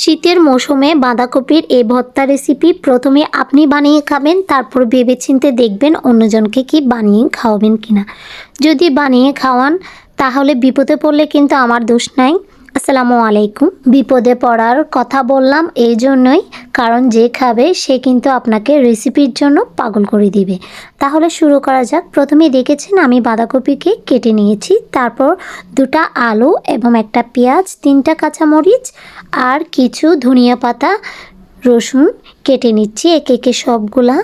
শীতের মৌসুমে বাঁধাকপির এই ভর্তা রেসিপি প্রথমে আপনি বানিয়ে খাবেন, তারপর ভেবেচিন্তে দেখবেন অন্যজনকে কি বানিয়ে খাওয়াবেন কিনা। যদি বানিয়ে খাওয়ান তাহলে বিপদে পড়লে কিন্তু আমার দোষ নাই। আসসালামু আলাইকুম। বিপদে পড়ার কথা বললাম এই জন্যই, কারণ যে খাবে সে কিন্তু আপনাকে রেসিপির জন্য পাগল করে দিবে। তাহলে শুরু করা যাক। প্রথমে দেখেছেন আমি বাঁধাকপিকে কেটে নিয়েছি, তারপর দুটা আলু এবং একটা পেঁয়াজ, তিনটা কাঁচামরিচ আর কিছু ধনিয়া পাতা, রসুন কেটে নিচ্ছি একে একে সবগুলা।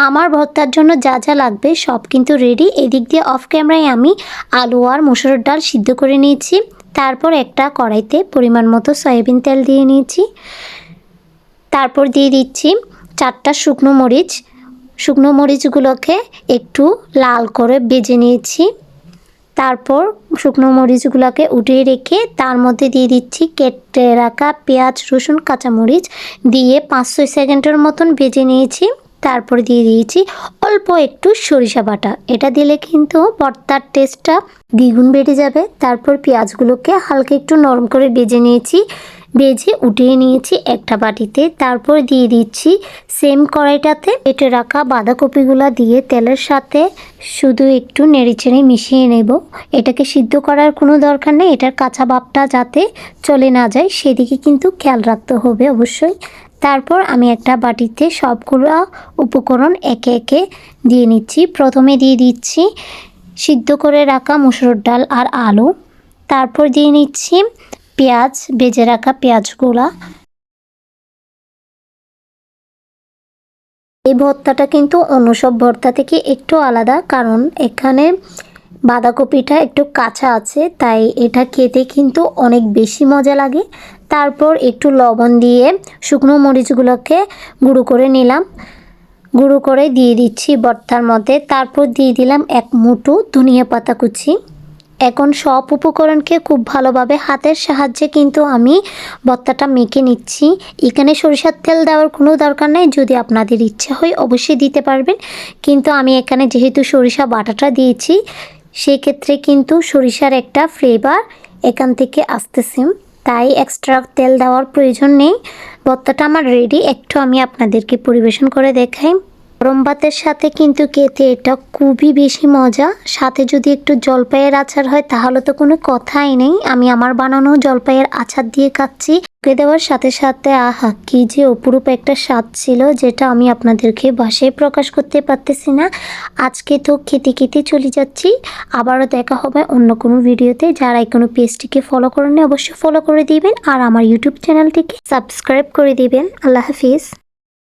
আমার ভর্তার জন্য যা যা লাগবে সব কিন্তু রেডি। এদিক দিয়ে অফ ক্যামেরায় আমি আলু আর মসুরের ডাল সিদ্ধ করে নিয়েছি। তারপর একটা কড়াইতে পরিমাণ মতো সয়াবিন তেল দিয়ে নিয়েছি। তারপর দিয়ে দিচ্ছি 4টা শুকনো মরিচ। শুকনো মরিচগুলোকে একটু লাল করে ভেজে নিয়েছি। তারপর শুকনো মরিচগুলোকে উঠিয়ে রেখে তার মধ্যে দিয়ে দিচ্ছি কেটে রাখা পেঁয়াজ, রসুন, কাঁচামরিচ দিয়ে 5-6 সেকেন্ডের মতন ভেজে নিয়েছি। তারপর দিয়ে দিয়েছি অল্প একটু সরিষা বাটা। এটা দিলে কিন্তু ভর্তার টেস্টটা দ্বিগুণ বেড়ে যাবে। তারপর পেঁয়াজগুলোকে হালকা একটু নরম করে ভেজে নিয়েছি, ভেজে উঠিয়ে নিয়েছি একটা বাটিতে। তারপর দিয়ে দিচ্ছি সেম কড়াইটাতে কেটে রাখা বাঁধাকপিগুলো দিয়ে তেলের সাথে শুধু একটু নেড়েচেড়ে মিশিয়ে নেব। এটাকে সিদ্ধ করার কোনো দরকার নেই, এটার কাঁচা ভাবটা যাতে চলে না যায় সেদিকে কিন্তু খেয়াল রাখতে হবে অবশ্যই। তারপর আমি একটা বাটিতে সবগুলো উপকরণ একে একে দিয়ে নিচ্ছি। প্রথমে দিয়ে দিচ্ছি সিদ্ধ করে রাখা মসুর ডাল আর আলু। তারপর দিয়ে নিচ্ছি পেঁয়াজ, ভেজে রাখা পেঁয়াজগুলা। এই ভর্তাটা কিন্তু অন্য সব ভর্তা থেকে একটু আলাদা, কারণ এখানে বাঁধাকপিটা একটু কাঁচা আছে, তাই এটা খেতে কিন্তু অনেক বেশি মজা লাগে। তারপর একটু লবণ দিয়ে শুকনো মরিচগুলোকে গুঁড়ো করে নিলাম, গুঁড়ো করে দিয়ে দিচ্ছি ভর্তার মধ্যে। তারপর দিয়ে দিলাম এক মুঠো ধনিয়া পাতা কুচি। এখন সব উপকরণকে খুব ভালোভাবে হাতের সাহায্যে কিন্তু আমি ভর্তাটা মেখে নিচ্ছি। এখানে সরিষার তেল দেওয়ার কোনো দরকার নেই, যদি আপনাদের ইচ্ছা হয় অবশ্যই দিতে পারবেন, কিন্তু আমি এখানে যেহেতু সরিষা বাটাটা দিয়েছি সেক্ষেত্রে কিন্তু সরিষার একটা ফ্লেভার এখান থেকে আসতেছে, তাই এক্সট্রা তেল দেওয়ার প্রয়োজন নেই। ভর্তাটা আমার রেডি। একটু আমি আপনাদেরকে পরিবেশন করে দেখাই। গরম ভাতের সাথে কিন্তু খেতে এটা খুবই বেশি মজা। সাথে যদি একটু জলপাইয়ের আচার হয় তাহলে তো কোনো কথাই নেই। আমি আমার বানানো জলপাইয়ের আচার দিয়ে খাচ্ছি। খেয়ে দেওয়ার সাথে সাথে আহা কি যে অপরূপ একটা স্বাদ ছিল, যেটা আমি আপনাদেরকে ভাষায় প্রকাশ করতে পারতেছি না। আজকে তো খেতে খেতে চলে যাচ্ছি, আবারও দেখা হবে অন্য কোনো ভিডিওতে। যারা কোনো পেজটিকে ফলো করেন অবশ্যই ফলো করে দিবেন আর আমার ইউটিউব চ্যানেলটিকে সাবস্ক্রাইব করে দিবেন। আল্লাহ হাফিজ।